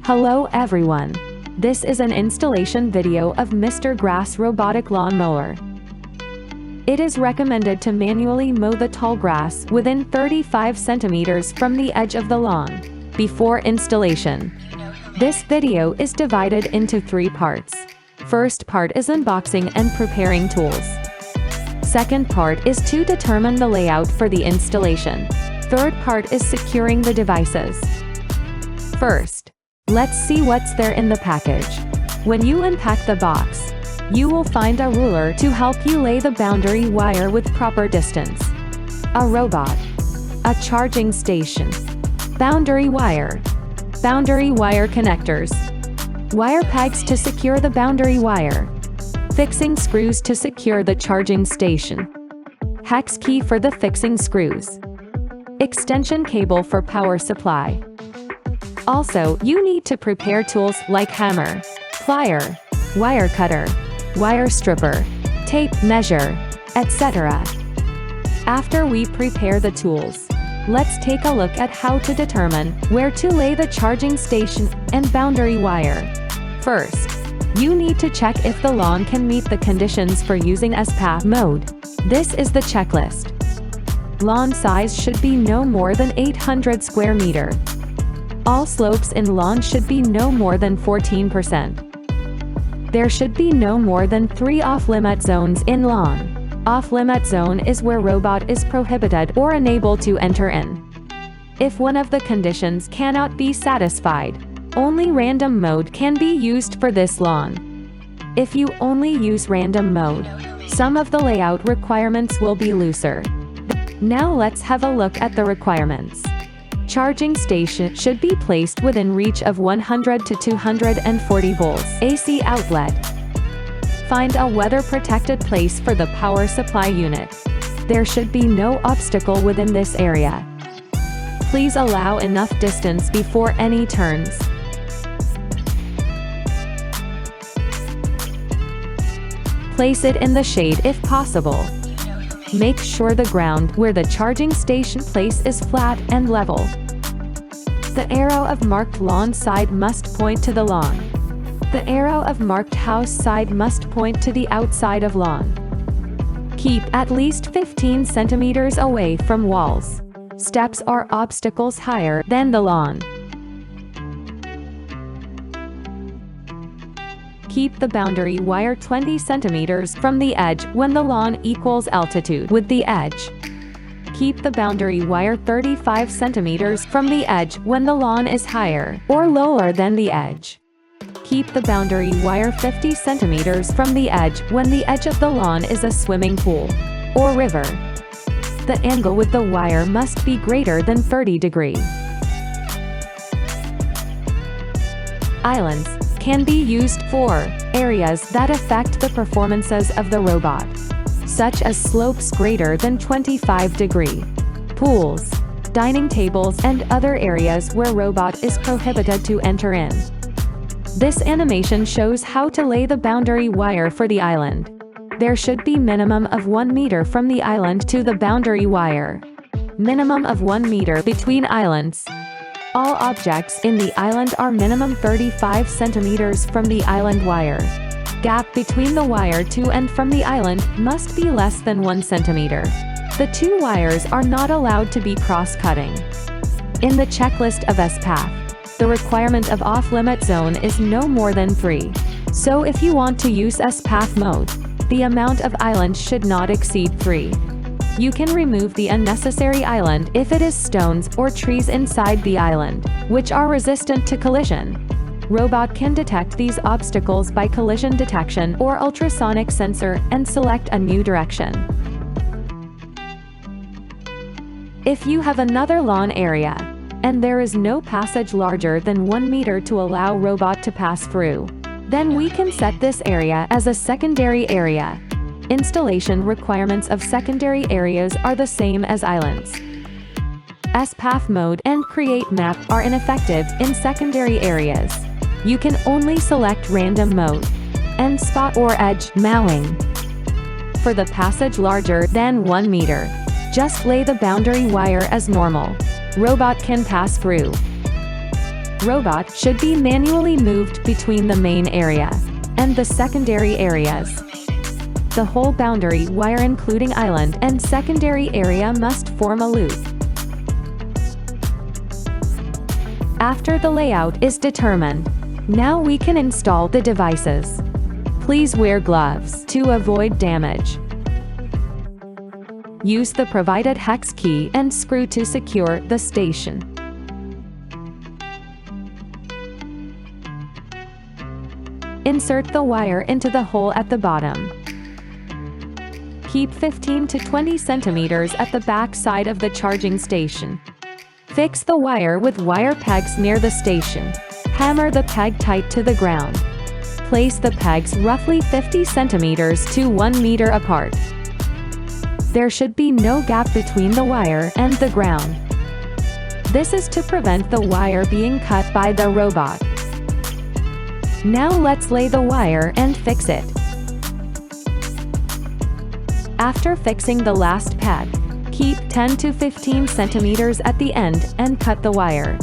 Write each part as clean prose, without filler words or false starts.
Hello everyone. This is an installation video of MR.GRASS robotic lawnmower. It is recommended to manually mow the tall grass within 35 centimeters from the edge of the lawn before installation. This video is divided into 3 parts. First part is unboxing and preparing tools. Second part is to determine the layout for the installation. Third part is securing the devices. First, let's see what's there in the package. When you unpack the box, you will find a ruler to help you lay the boundary wire with proper distance, a robot, a charging station, boundary wire connectors, wire pegs to secure the boundary wire, fixing screws to secure the charging station, hex key for the fixing screws, extension cable for power supply. Also, you need to prepare tools like hammer, plier, wire cutter, wire stripper, tape measure, etc. After we prepare the tools, let's take a look at how to determine where to lay the charging station and boundary wire. First, you need to check if the lawn can meet the conditions for using SPAF mode. This is the checklist. Lawn size should be no more than 800 square meter. All slopes in lawn should be no more than 14%. There should be no more than 3 off-limit zones in lawn. Off-limit zone is where robot is prohibited or unable to enter in. If one of the conditions cannot be satisfied, only random mode can be used for this lawn. If you only use random mode, some of the layout requirements will be looser. Now let's have a look at the requirements. Charging station should be placed within reach of 100 to 240 volts AC outlet. Find a weather-protected place for the power supply unit. There should be no obstacle within this area. Please allow enough distance before any turns. Place it in the shade if possible. Make sure the ground where the charging station place is flat and level. The arrow of marked lawn side must point to the lawn. The arrow of marked house side must point to the outside of lawn. Keep at least 15 centimeters away from walls, steps or obstacles higher than the lawn. Keep the boundary wire 20 centimeters from the edge when the lawn equals altitude with the edge. Keep the boundary wire 35 centimeters from the edge when the lawn is higher or lower than the edge. Keep the boundary wire 50 centimeters from the edge when the edge of the lawn is a swimming pool or river. The angle with the wire must be greater than 30 degrees. Islands can be used for areas that affect the performances of the robot, such as slopes greater than 25 degrees, pools, dining tables and other areas where robot is prohibited to enter in. This animation shows how to lay the boundary wire for the island. There should be minimum of 1 meter from the island to the boundary wire. Minimum of 1 meter between islands. All objects in the island are minimum 35 centimeters from the island wire. Gap between the wire to and from the island must be less than 1 centimeter. The 2 wires are not allowed to be cross-cutting. In the checklist of SPAF, the requirement of off-limit zone is no more than 3. So if you want to use SPAF mode, the amount of island should not exceed 3. You can remove the unnecessary island if it is stones or trees inside the island, which are resistant to collision. Robot can detect these obstacles by collision detection or ultrasonic sensor and select a new direction. If you have another lawn area, and there is no passage larger than 1 meter to allow robot to pass through, then we can set this area as a secondary area. Installation requirements of secondary areas are the same as islands. SPAF mode and create map are ineffective in secondary areas. You can only select random mode and spot or edge mowing. For the passage larger than 1 meter, just lay the boundary wire as normal. Robot can pass through. Robot should be manually moved between the main area and the secondary areas. The whole boundary wire including island and secondary area must form a loop. After the layout is determined, now we can install the devices. Please wear gloves to avoid damage. Use the provided hex key and screw to secure the station. Insert the wire into the hole at the bottom. Keep 15 to 20 centimeters at the back side of the charging station. Fix the wire with wire pegs near the station. Hammer the peg tight to the ground. Place the pegs roughly 50 centimeters to 1 meter apart. There should be no gap between the wire and the ground. This is to prevent the wire being cut by the robot. Now let's lay the wire and fix it. After fixing the last peg, keep 10 to 15 centimeters at the end and cut the wire.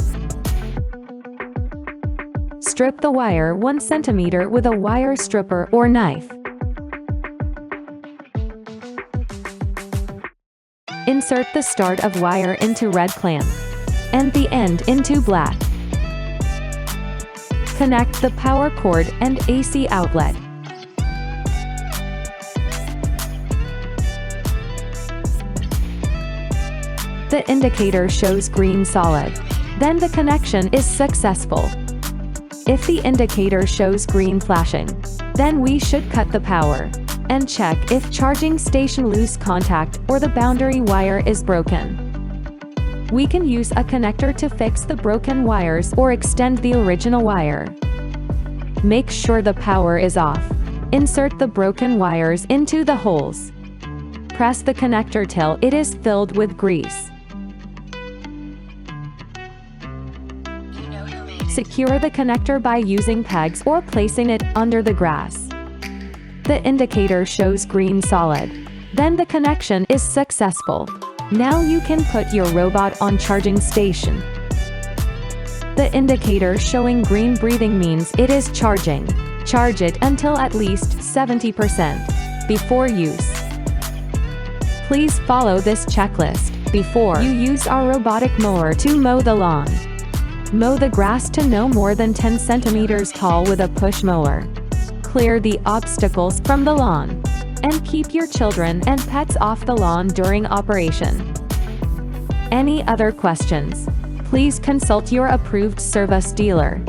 Strip the wire 1 centimeter with a wire stripper or knife. Insert the start of wire into red clamp and the end into black. Connect the power cord and AC outlet. The indicator shows green solid. Then the connection is successful. If the indicator shows green flashing, then we should cut the power and check if charging station loose contact or the boundary wire is broken. We can use a connector to fix the broken wires or extend the original wire. Make sure the power is off. Insert the broken wires into the holes. Press the connector till it is filled with grease. Secure the connector by using pegs or placing it under the grass. The indicator shows green solid. Then the connection is successful. Now you can put your robot on charging station. The indicator showing green breathing means it is charging. Charge it until at least 70% before use. Please follow this checklist before you use our robotic mower to mow the lawn. Mow the grass to no more than 10 centimeters tall with a push mower. Clear the obstacles from the lawn. And keep your children and pets off the lawn during operation. Any other questions? Please consult your approved service dealer.